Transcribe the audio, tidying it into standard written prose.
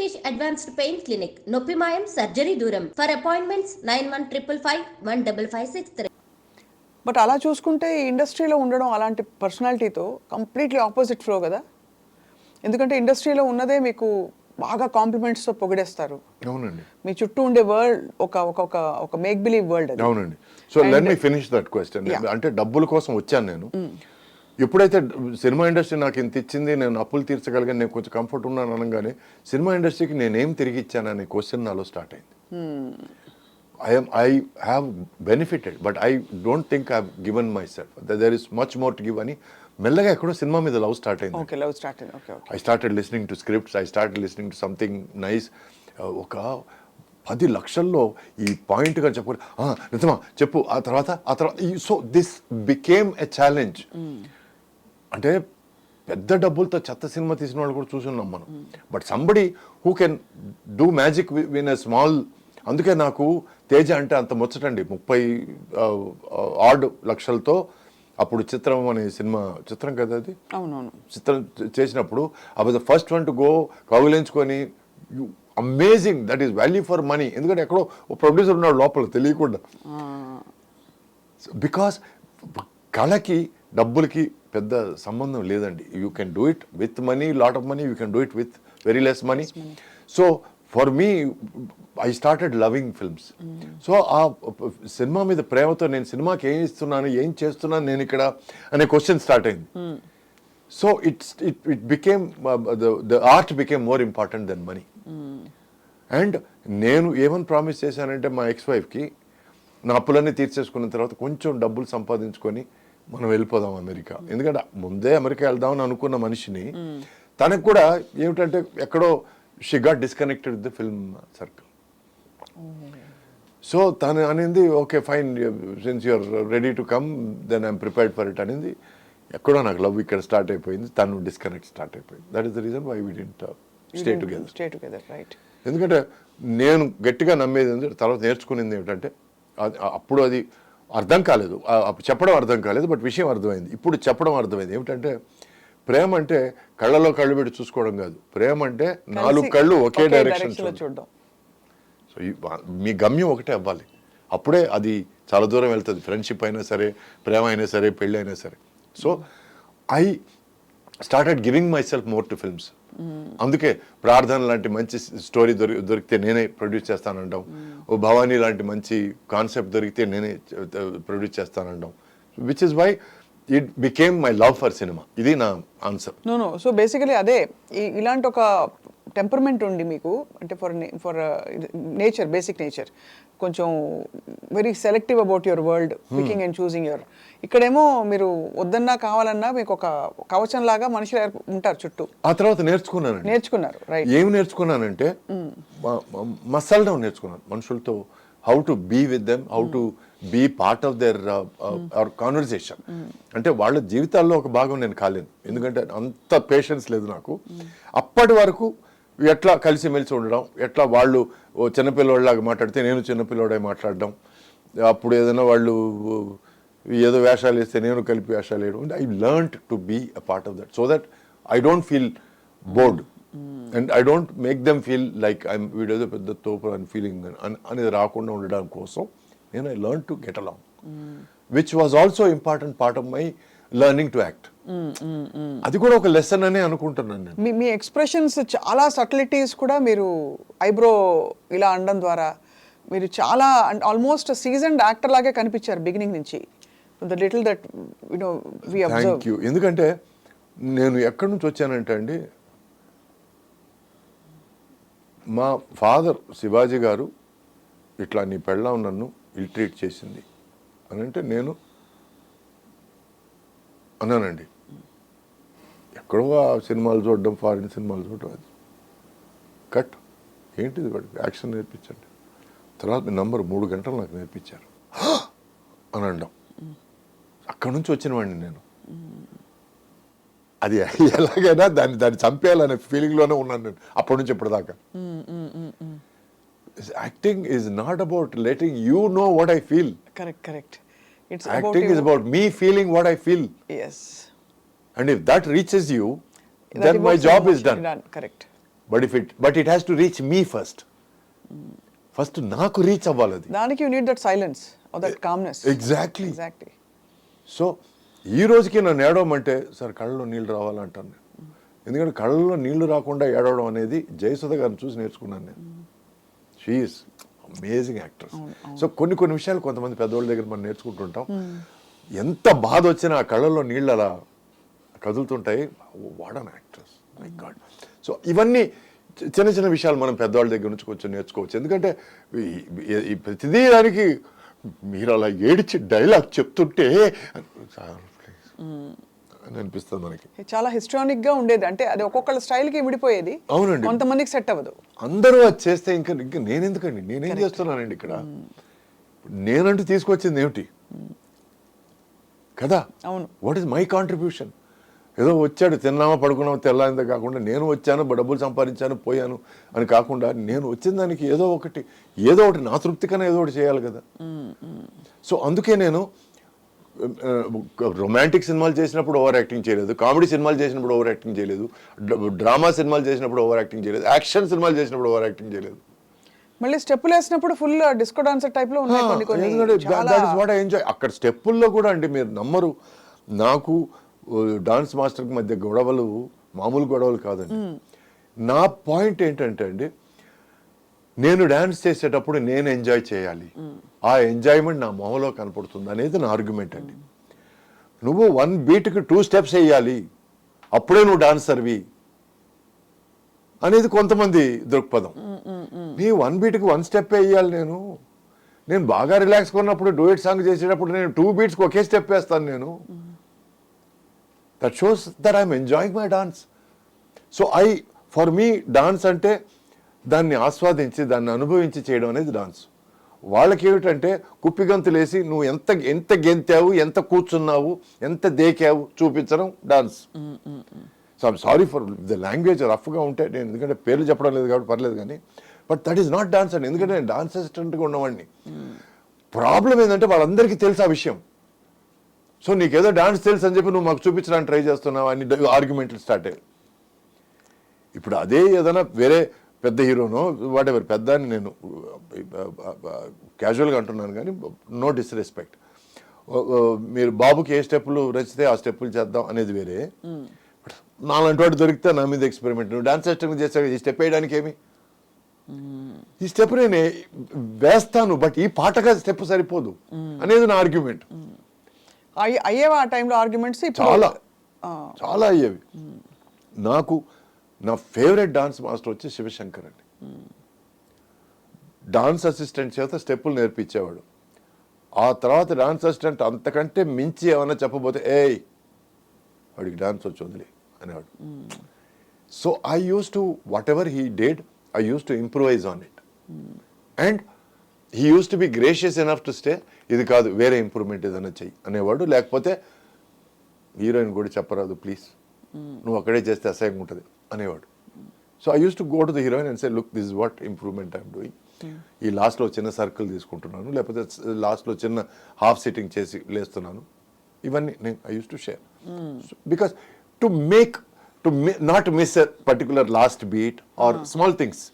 Venkatesh advanced pain clinic, నొప్పి మాయం, surgery దూరం. For appointments 91555563. బట్ అలా చూసుకుంటే ఈ ఇండస్ట్రీలో ఉండడం అలాంటి పర్సనాలిటీతో కంప్లీట్లీ ఆపోజిట్ ఫ్లో కదా. ఎందుకంటే ఇండస్ట్రీలో ఉన్నదే మీకు బాగా కాంప్లిమెంట్స్తో పొగిడేస్తారు. అవునండి. మీ చుట్టూ ఉండే వరల్డ్ ఒక మేక్ బిలీవ్ వరల్డ్. అవునండి. So let me finish that question. అంటే డబ్బుల కోసం వచ్చాను నేను. ఎప్పుడైతే సినిమా ఇండస్ట్రీ నాకు ఇంత ఇచ్చింది, నేను అప్పులు తీర్చగలిగాను, నేను కొంచెం కంఫర్ట్ ఉన్నాను అనగానే సినిమా ఇండస్ట్రీకి నేనేం తిరిగి ఇచ్చాననే క్వశ్చన్ నాలో స్టార్ట్ అయింది. I have benefited, but I don't think I've given myself. There is much more to give అని మెల్లగా ఎక్కడో సినిమా మీద లవ్ స్టార్ట్ అయింది. ఓకే, లవ్ స్టార్ట్ అయింది. Okay, I started listening to scripts, I started listening to something nice. ఒక 10 లక్షల్లో ఈ పాయింట్గా చెప్పు, నిజమా చెప్పు, ఆ తర్వాత so this became a challenge. అంటే పెద్ద డబ్బులతో చెత్త సినిమా తీసిన వాళ్ళు కూడా చూసున్నాం మనం. But somebody who can do magic win a small. అందుకే నాకు తేజ అంటే అంత ముచ్చటండి. 30 లక్షలతో అప్పుడు చిత్రం అనే సినిమా, చిత్రం కదా అది, అవునవును, చిత్రం చేసినప్పుడు I was the first one to go కౌగిలించుకొని. Amazing, that is value for money. ఎందుకంటే ఎక్కడో ప్రొడ్యూసర్ ఉన్నాడు లోపల తెలియకుండా. బికాస్ కళకి డబ్బులకి పెద్ద సంబంధం లేదండి. You can do it with money, lot of money, you can do it with very less money. So for me I started loving films. So ఆ సినిమా మీద ప్రేమతో నేను సినిమాకి ఏం ఇస్తున్నాను, ఏం చేస్తున్నాను నేను ఇక్కడ అనే క్వశ్చన్ స్టార్ట్ అయింది. So it became the art became more important than money. And నేను ఏమని ప్రామిస్ చేశానంటే మా ఎక్స్-వైఫ్కి, నా అప్పులన్నీ తీర్చేసుకున్న తర్వాత కొంచెం డబ్బులు సంపాదించుకొని మనం వెళ్ళిపోదాం అమెరికా. ఎందుకంటే ముందే అమెరికా వెళ్దామని అనుకున్న మనిషిని తనకు కూడా ఏమిటంటే ఎక్కడో she got disconnected with the film circle. So తను అనింది, okay fine, since you're ready to come then I'm prepared for it అనేది. ఎక్కడో నాకు లవ్ ఇక్కడ స్టార్ట్ అయిపోయింది, తను డిస్కనెక్ట్ స్టార్ట్ అయిపోయింది. That is the reason why we didn't stay together. Right. ఎందుకంటే నేను గట్టిగా నమ్మేది తర్వాత నేర్చుకునేది ఏమిటంటే, అప్పుడు అది అర్థం కాలేదు, చెప్పడం అర్థం కాలేదు, బట్ విషయం అర్థమైంది. ఇప్పుడు చెప్పడం అర్థమైంది. ఏమిటంటే ప్రేమ అంటే కళ్ళలో కళ్ళు పెట్టి చూసుకోవడం కాదు. ప్రేమ అంటే 4 కళ్ళు ఒకే డైరెక్షన్ చూడడం. సో మీ గమ్యం ఒకటే అవ్వాలి. అప్పుడే అది చాలా దూరం వెళ్తుంది. ఫ్రెండ్షిప్ అయినా సరే, ప్రేమ అయినా సరే, పెళ్ళి అయినా సరే. So I started giving my self more to films. అందుకే ప్రార్థన లాంటి మంచి స్టోరీ దొరికితే నేనే ప్రొడ్యూస్ చేస్తానంటాం. ఓ భవానీ లాంటి మంచి కాన్సెప్ట్ దొరికితే నేనే ప్రొడ్యూస్ చేస్తానంటాం. Which is why it became my love for cinema. ఇది నా ఆన్సర్. నో. సో బేసికలీ అదే, ఇలాంటి ఒక టెంపర్మెంట్ ఉండి మీకు, అంటే ఫర్ నేచర్, బేసిక్ నేచర్, కొంచెం very selective about your world, picking and choosing your. ఇక్కడేమో మీరు వద్దన్నా కావాలన్నా మీకు ఒక కవచం లాగా మనుషులు ఉంటారు చుట్టూ. ఆ తర్వాత నేర్చుకున్నారు. రైట్. ఏమి నేర్చుకున్నానంటే మసలడం నేర్చుకున్నాను మనుషులతో. How to be with them, how to be part of their conversation. అంటే వాళ్ళ జీవితాల్లో ఒక భాగం నేను కాలేను, ఎందుకంటే అంత పేషెన్స్ లేదు నాకు. అప్పటి వరకు ఎట్లా కలిసిమెలిసి ఉండడం, ఎట్లా వాళ్ళు చిన్నపిల్లవాళ్ళలాగా మాట్లాడితే నేను చిన్నపిల్లవాడే మాట్లాడడం, అప్పుడు ఏదైనా వాళ్ళు ఏదో వేషాలు వేస్తే నేను కలిపి వేషాలు వేయడం. I learned to be a part of that, so that I don't feel bored and I don't make them feel like I'm వీడేదో పెద్ద తోపు అని ఫీలింగ్ అనేది రాకుండా ఉండడం కోసం నేను I learn to get along, which was also important part of my learning to act. అది కూడా ఒక లెసన్ అనే అనుకుంటున్నాను నేను. మీ ఎక్స్ప్రెషన్స్ చాలా సటిలిటీస్ కూడా మీరు ఐబ్రో ఇలా అనడం ద్వారా మీరు చాలా ఆల్మోస్ట్ సీజన్డ్ యాక్టర్ లాగే కనిపించారు బిగినింగ్ నుంచి. The little that you know we observe. Thank you. ఎందుకంటే నేను ఎక్కడి నుంచి వచ్చానంటే అండి, మా ఫాదర్ శివాజీ గారు ఇట్లా నీ పెళ్ళాం నన్ను ఇల్ట్రీట్ చేసింది అని అంటే నేను అన్నానండి. ఎక్కడో ఆ సినిమాలు చూడడం, ఫారిన్ సినిమాలు చూడడం, అది కట్ ఏంటిది వాడికి యాక్షన్ నేర్పించండి. తర్వాత మీ నంబర్ 3 గంటలు నాకు నేర్పించారు అని అనడం. అక్కడి నుంచి వచ్చిన వాడిని నేను. అది ఎలాగైనా దాన్ని చంపేయాలనే ఫీలింగ్లోనే ఉన్నాను నేను అప్పటి నుంచి ఇప్పటిదాకా. Acting is not about letting you know what I feel. Correct. Acting is about me feeling what I feel. Yes. And if that reaches you, then my job is done. Correct. But it has to reach me first నాకు reach అవ్వాలి అది. దానికి you need that silence or that calmness. Exactly. Exactly. So ఈ రోజుకి నన్ను ఏడవమంటే sir కళ్ళలో నీళ్ళు రావాలంటాను నేను. ఎందుకంటే కళ్ళలో నీళ్లు రాకుండా ఏడవడం అనేది జయసుధ గారిని చూసి నేర్చుకున్నాను నేను. She is amazing actress. సో కొన్ని విషయాలు కొంతమంది పెద్దవాళ్ళ దగ్గర మనం నేర్చుకుంటుంటాం. ఎంత బాధ వచ్చినా ఆ కళ్ళల్లో నీళ్ళు అలా కదులుతుంటాయి. What an actress, my god. So ఇవన్నీ చిన్న విషయాలు మనం పెద్దవాళ్ళ దగ్గర నుంచి కొంచెం నేర్చుకోవచ్చు. ఎందుకంటే ఈ ప్రతిదీ దానికి మీరు అలా ఏడిచి డైలాగ్ చెప్తుంటే అని అనిపిస్తుంది మనకి. చాలా హిస్టానిక్ గా ఉండేది. అంటే అది ఒక్కొక్కళ్ళ స్టైల్ కి విడిపోయేది. అవునండి. కొంతమందికి సెట్ అవ్వదు. అందరూ అది చేస్తే ఇంకా నేనెందుకండి, నేనేం చేస్తున్నానండి ఇక్కడ? నేనంటూ తీసుకొచ్చింది ఏమిటి కదా? అవును. What is my contribution? ఏదో వచ్చాడు, తిన్నామా పడుకున్నామా తెల్లారిందో కాకుండా నేను వచ్చాను, డబ్బులు సంపాదించాను, పోయాను అని కాకుండా నేను వచ్చిన దానికి ఏదో ఒకటి నా తృప్తి కన్నా ఏదో ఒకటి చేయాలి కదా. సో అందుకే నేను రొమాంటిక్ సినిమాలు చేసినప్పుడు ఓవర్ యాక్టింగ్ చేయలేదు, కామెడీ సినిమాలు చేసినప్పుడు ఓవర్ యాక్టింగ్ చేయలేదు, డ్రామా సినిమాలు చేసినప్పుడు ఓవర్ యాక్టింగ్ చేయలేదు, యాక్షన్ సినిమాలు చేసినప్పుడు ఓవర్ యాక్టింగ్ చేయలేదు. మళ్ళీ స్టెప్పులు వేసినప్పుడు ఫుల్ డిస్కో డాన్సర్ టైప్ లో ఉన్నాయి కొన్ని. ఎంజాయ్ అక్కడ స్టెప్పుల్లో కూడా అండి, మీరు నమ్మరు, నాకు డాన్స్ మాస్టర్కి మధ్య గొడవలు మామూలు గొడవలు కాదండి. నా పాయింట్ ఏంటంటే అండి, నేను డాన్స్ చేసేటప్పుడు నేను ఎంజాయ్ చేయాలి, ఆ ఎంజాయ్మెంట్ నా మొహంలో కనపడుతుంది అనేది నా ఆర్గ్యుమెంట్ అండి. నువ్వు 1 బీట్కి 2 స్టెప్స్ వేయాలి, అప్పుడే నువ్వు డాన్సర్వి అనేది కొంతమంది దృక్పథం. నీ 1 బీట్కి 1 స్టెప్ వేయాలి. నేను బాగా రిలాక్స్గా ఉన్నప్పుడు డూయట్ సాంగ్ చేసేటప్పుడు నేను 2 బీట్స్కి ఒకే స్టెప్ వేస్తాను నేను. That shows that I'm enjoying my dance. So for me dance అంటే దాన్ని ఆస్వాదించి దాన్ని అనుభవించి చేయడం అనేది డాన్స్. వాళ్ళకి ఏమిటంటే కుప్పిగంతులేసి నువ్వు ఎంత గెంతావు, ఎంత కూర్చున్నావు, ఎంత దేకావు చూపించడం dance. So I'm sorry for the language రఫ్గా ఉంటే, నేను ఎందుకంటే పేర్లు చెప్పడం లేదు కాబట్టి పర్లేదు, కానీ but that is not dance అండి. ఎందుకంటే నేను డాన్స్ అసిస్టెంట్గా ఉన్నవాడిని. ప్రాబ్లం ఏంటంటే వాళ్ళందరికీ తెలుసు ఆ విషయం. సో నీకేదో డాన్స్ తెలుసు అని చెప్పి నువ్వు మాకు చూపించడానికి ట్రై చేస్తున్నావు అని ఆర్గ్యుమెంట్లు స్టార్ట్ అయ్యాయి. ఇప్పుడు అదే ఏదైనా వేరే పెద్ద హీరోనో వాట్ ఎవర్, పెద్ద అని నేను క్యాజువల్గా అంటున్నాను కానీ నో డిస్రెస్పెక్ట్, మీరు బాబుకి ఏ స్టెప్పులు రచితే ఆ స్టెప్పులు చేద్దాం అనేది వేరే. నాలాంటి వాడు దొరికితే నా మీద ఎక్స్పెరిమెంట్, నువ్వు డాన్స్ సిస్టమ్ చేస్తావు, ఈ స్టెప్ వేయడానికి ఏమి, ఈ స్టెప్ నేను వేస్తాను బట్ ఈ పాటగా స్టెప్ సరిపోదు అనేది నా ఆర్గ్యుమెంట్. అయ్యేవా ఆ టైంలో ఆర్గ్యుమెంట్స్? చాలా అయ్యేవి. నాకు నా ఫేవరెట్ డాన్స్ మాస్టర్ వచ్చి శివశంకర్ అండి. డాన్స్ అసిస్టెంట్ చేత స్టెప్పులు నేర్పించేవాడు. ఆ తర్వాత డాన్స్ అసిస్టెంట్ అంతకంటే మించి ఏమైనా చెప్పబోతే వాడికి డాన్స్ వచ్చి వదిలే అనేవాడు. So I use to what ever he did, I use to improvise on it. And he use to be gracious enough to stay, ఇది కాదు వేరే ఇంప్రూవ్మెంట్ ఏదైనా చెయ్యి అనేవాడు. లేకపోతే హీరోయిన్ కూడా చెప్పరాదు ప్లీజ్, నువ్వు అక్కడే చేస్తే అసహ్యంగా ఉంటుంది అనేవాడు. So I use to go to the heroine and say look this is what improvement I'm doing. ఈ లాస్ట్లో చిన్న సర్కిల్ తీసుకుంటున్నాను, లేకపోతే లాస్ట్లో చిన్న హాఫ్ సిట్టింగ్ చేసి లేస్తున్నాను. ఇవన్నీ నేను I use to share because to not miss a particular last beat or small things.